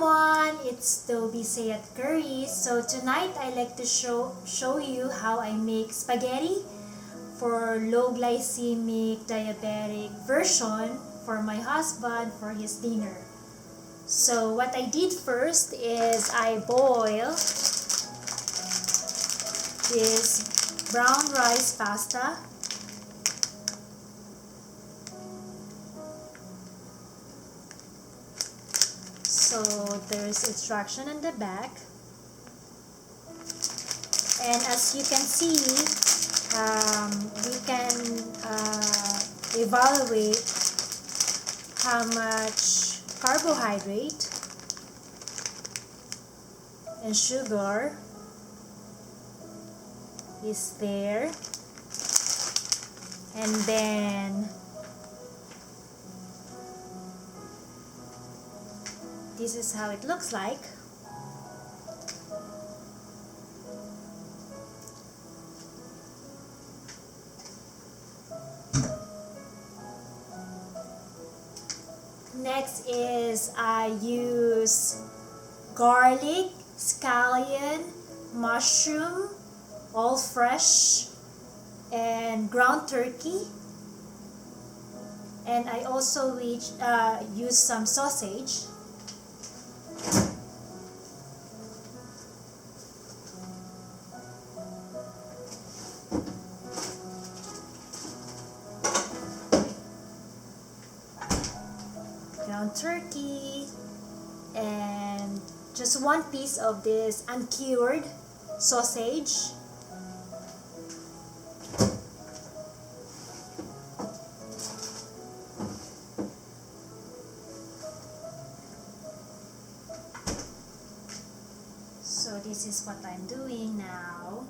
everyone, it's Dubhe at Curry. So tonight I like to show you how I make spaghetti for low glycemic diabetic version for my husband for his dinner. So what I did first is I boil this brown rice pasta. So there's instruction in the back, and as you can see, we can evaluate how much carbohydrate and sugar is there, and then this is how it looks like. Next is I use garlic, scallion, mushroom, all fresh, and ground turkey. And I also use some sausage. Ground turkey, and just one piece of this uncured sausage. So this is what I'm doing now.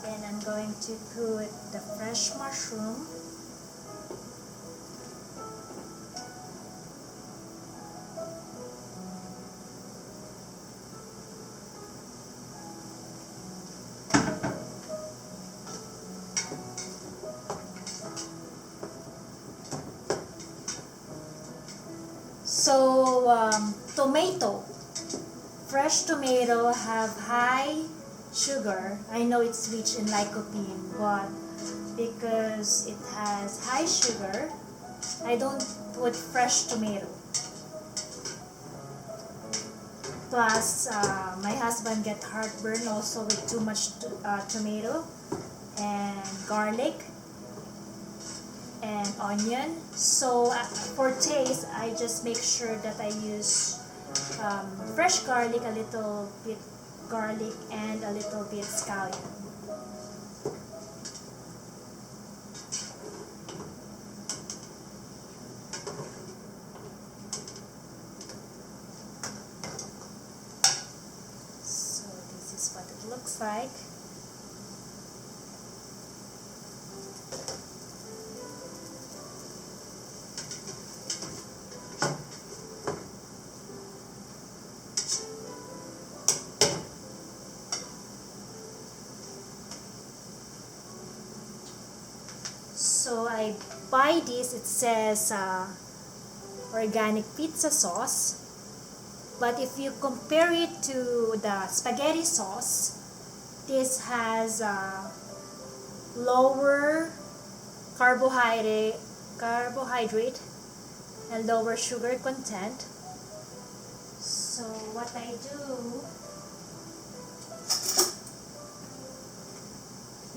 Then I'm going to put the fresh mushroom. So tomato, fresh tomato have high sugar. I know it's rich in lycopene, but because it has high sugar, I don't put fresh tomato. Plus, my husband get heartburn also with too much tomato and garlic and onion. So for taste, I just make sure that I use fresh garlic, a little bit garlic, and a little bit scallion. So this is what it looks like. So I buy this, it says organic pizza sauce, but if you compare it to the spaghetti sauce, this has lower carbohydrate and lower sugar content. So what I do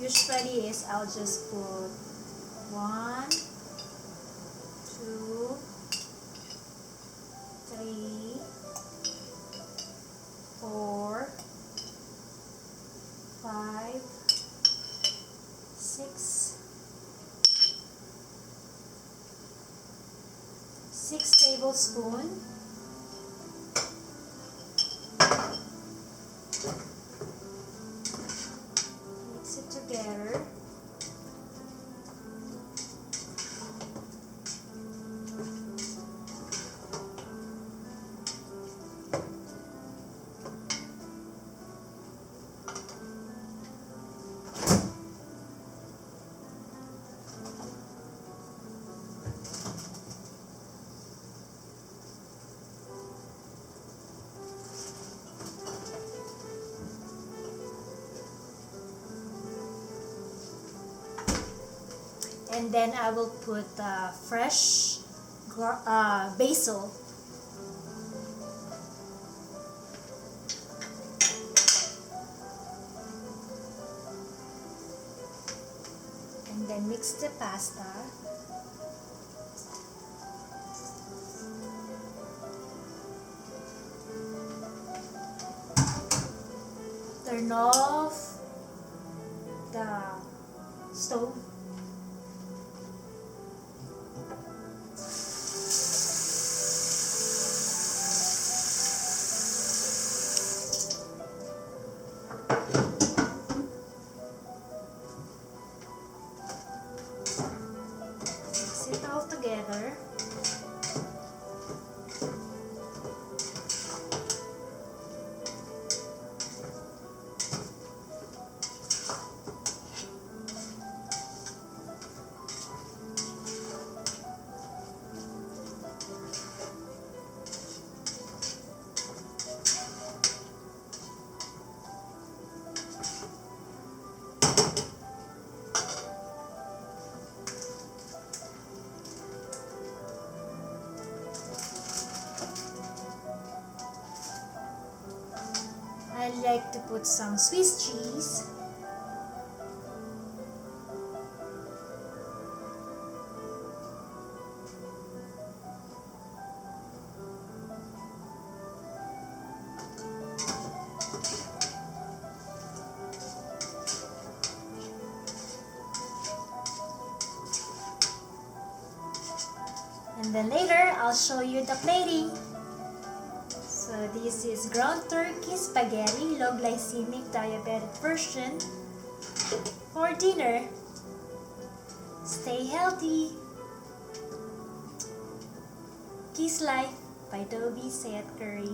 usually is I'll just put 1, 2, 3, 4, 5, 6 tablespoons. Mix it together. And then I will put fresh basil. And then mix the pasta. Turn off the stove. Mix it all together. I like to put some Swiss cheese. And then later, I'll show you the plating. So this is ground turkey spaghetti, low glycemic diabetic version for dinner. Stay healthy. Kiss Life by Dubhe Curry.